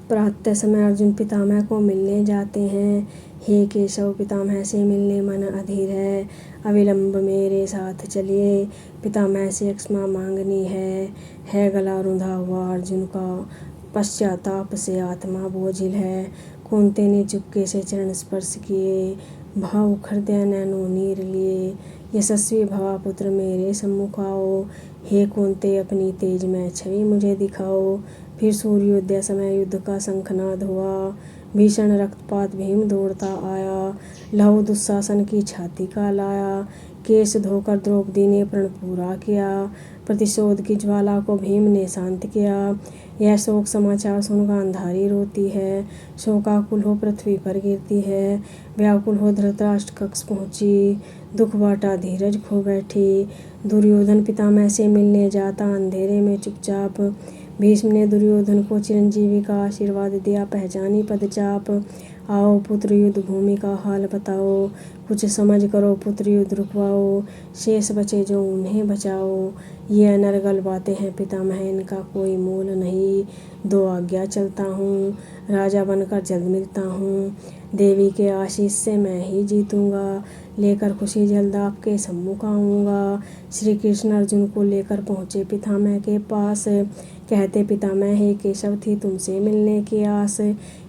प्रातः समय अर्जुन पितामह को मिलने जाते हैं। हे केशव, पितामह से मिलने मन अधीर है, अविलंब मेरे साथ चलिए, पितामह से क्षमा मांगनी है गला रुंधा हुआ अर्जुन का, पश्चाताप से आत्मा बोझिल है। कुंती ने चुपके से चरण स्पर्श किए, भाव हृदय नैनो नीर लिए, यशस्वी भवा पुत्र मेरे सम्मुख आओ। हे कुंती, अपनी तेज में छवि मुझे दिखाओ। फिर सूर्योदय समय युद्ध का शंखनाद हुआ, भीषण रक्तपात भीम दौड़ता आया, लहू दुशासन की छाती का लाया, केश धोकर द्रौपदी ने प्रण पूरा किया, प्रतिशोध की ज्वाला को भीम ने शांत किया। यह शोक समाचार सुन गांधारी रोती है, शोकाकुल हो पृथ्वी पर गिरती है, व्याकुल हो धृतराष्ट्र कक्ष पहुँची, दुख बाटा धीरज खो बैठी। दुर्योधन पितामह से मिलने जाता अंधेरे में चुपचाप, भीष्म ने दुर्योधन को चिरंजीवी का आशीर्वाद दिया, पहचानी पदचाप। आओ पुत्र युद्ध भूमि का हाल बताओ, कुछ समझ करो पुत्र युद्ध रुकवाओ, शेष बचे जो उन्हें बचाओ। ये अनर्गल बातें हैं पितामह, इनका कोई मोल नहीं, दो आज्ञा चलता हूँ, राजा बनकर जल्द मिलता हूँ, देवी के आशीष से मैं ही जीतूँगा, लेकर खुशी जल्द आपके सम्मुख आऊँगा। श्री कृष्ण अर्जुन को लेकर पहुँचे पितामह के पास, कहते पितामह, हे केशव, थी तुमसे मिलने की आस।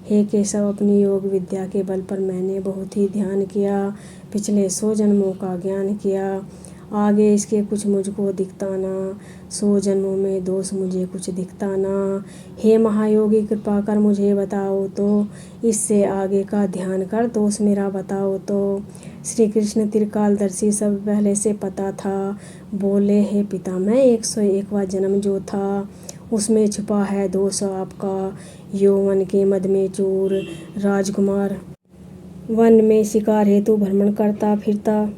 हे केशव, अपनी योग विद्या के बल पर मैंने बहुत ही ध्यान किया, पिछले 100 जन्मों का ज्ञान किया, आगे इसके कुछ मुझको दिखता ना, 100 जन्मों में दोष मुझे कुछ दिखता ना। हे महायोगी, कृपा कर मुझे बताओ तो, इससे आगे का ध्यान कर दोष मेरा बताओ तो। श्री कृष्ण त्रिकालदर्शी, सब पहले से पता था, बोले हे पितामह, 101वां जन्म जो था, उसमें छुपा है दोष आपका, यौवन के मद में चूर राजकुमार वन में शिकार हेतु भ्रमण करता फिरता,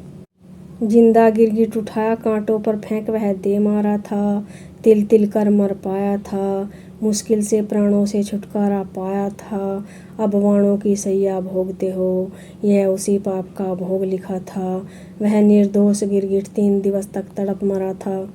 जिंदा गिरगिट उठाया कांटों पर फेंक वह दे मारा था, तिल तिल कर मर पाया था, मुश्किल से प्राणों से छुटकारा पाया था, अब बाणों की सैया भोगते हो, यह उसी पाप का भोग लिखा था। वह निर्दोष गिरगिट 3 दिवस तक तड़प मरा था,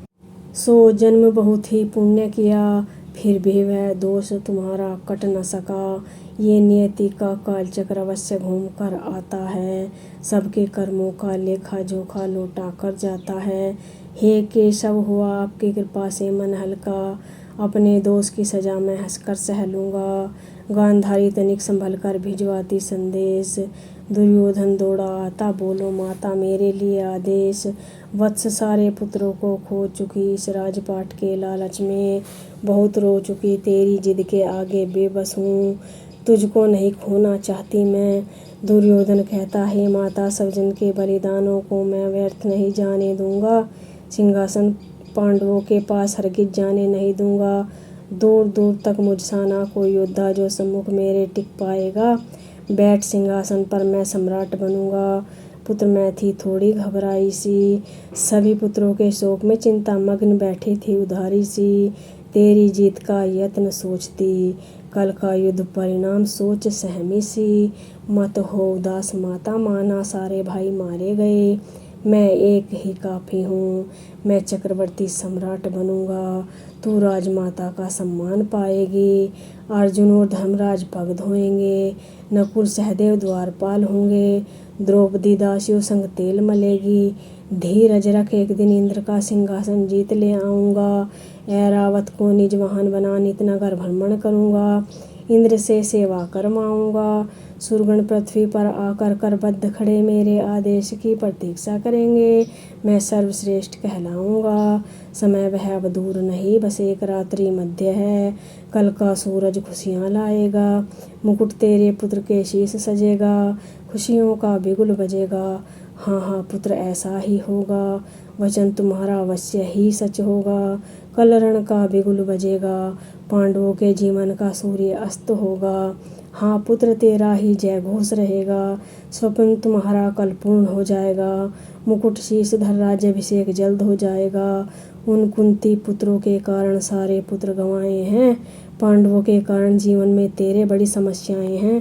100 जन्म बहुत ही पुण्य किया, फिर भी वह दोष तुम्हारा कट न सका। ये नियति का कालचक्र अवश्य घूम कर आता है, सबके कर्मों का लेखा जोखा लौटा कर जाता है। हे केशव, हुआ आपकी कृपा से मन हल्का, अपने दोष की सजा मैं हंसकर सह लूँगा। गांधारी तनिक संभल कर भिजवाती संदेश, दुर्योधन दौड़ा आता, बोलो माता मेरे लिए आदेश। वत्स, सारे पुत्रों को खो चुकी, इस राजपाट के लालच में बहुत रो चुकी, तेरी जिद के आगे बेबस हूँ, तुझको नहीं खोना चाहती मैं। दुर्योधन कहता, हे माता, सब जन के बलिदानों को मैं व्यर्थ नहीं जाने दूंगा, सिंहासन पांडवों के पास हरगिज जाने नहीं दूंगा। दूर दूर तक मुझसा ना कोई योद्धा जो सम्मुख मेरे टिक पाएगा, बैठ सिंहासन पर मैं सम्राट बनूंगा। पुत्र मैं थी थोड़ी घबराई सी, सभी पुत्रों के शोक में चिंता मग्न बैठी थी उधारी सी, तेरी जीत का यत्न सोचती, कल का युद्ध परिणाम सोच सहमी सी। मत हो उदास माता, माना सारे भाई मारे गए, मैं एक ही काफ़ी हूँ, मैं चक्रवर्ती सम्राट बनूंगा, तू राजमाता का सम्मान पाएगी, अर्जुन और धर्मराज पग धोएंगे, नकुल सहदेव द्वारपाल होंगे, द्रौपदी दासियों संग तेल मलेगी, धीरज रख, एक दिन इंद्र का सिंहासन जीत ले आऊँगा, ऐरावत को निज वाहन बना नित नगर भ्रमण करूँगा, इंद्र से सेवा करवाऊँगा, सुरगण पृथ्वी पर आकर करबद्ध खड़े मेरे आदेश की प्रतीक्षा करेंगे, मैं सर्वश्रेष्ठ कहलाऊँगा। समय वह अब दूर नहीं, बस एक रात्रि मध्य है, कल का सूरज खुशियाँ लाएगा, मुकुट तेरे पुत्र के शीश सजेगा, खुशियों का बिगुल बजेगा। हाँ हाँ पुत्र, ऐसा ही होगा, वचन तुम्हारा अवश्य ही सच होगा, कल रण का बिगुल बजेगा, पांडवों के जीवन का सूर्य अस्त होगा। हाँ पुत्र, तेरा ही जय घोष रहेगा, स्वप्न तुम्हारा कल पूर्ण हो जाएगा, मुकुट शीश धर राज्याभिषेक जल्द हो जाएगा। उन कुंती पुत्रों के कारण सारे पुत्र गंवाए हैं, पांडवों के कारण जीवन में तेरे बड़ी समस्याएं हैं।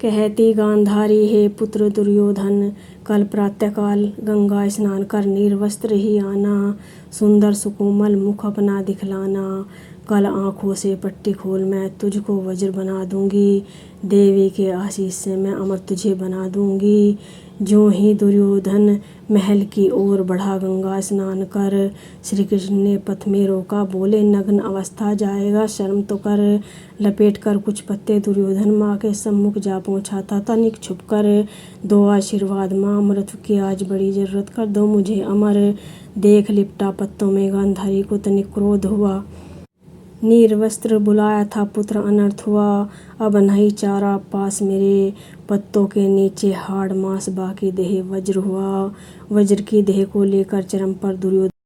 कहती गांधारी, हे पुत्र दुर्योधन, कल प्रातःकाल गंगा स्नान कर निर्वस्त्र ही आना, सुंदर सुकोमल मुख अपना दिखलाना, कल आँखों से पट्टी खोल, मैं तुझको वज्र बना दूंगी। देवी के आशीष से मैं अमर तुझे बना दूंगी। ज्यों ही दुर्योधन महल की ओर बढ़ा, गंगा स्नान कर। श्री कृष्ण ने पथ में रोका, बोले नग्न अवस्था जाएगा, शर्म तो कर। लपेट कर कुछ पत्ते दुर्योधन माँ के सम्मुख जा पहुँचा था, तनिक छुप कर। दो आशीर्वाद माँ, मृत्यु की आज बड़ी जरूरत, कर दो मुझे अमर। देख लिपटा पत्तों में गांधारी को तनिक क्रोध हुआ। निर्वस्त्र बुलाया था पुत्र, अनर्थ हुआ। अब नहीं चारा पास मेरे, पत्तों के नीचे हाड़ मांस, बाकी देह वज्र हुआ। वज्र की देह को लेकर चरम पर दुर्योधन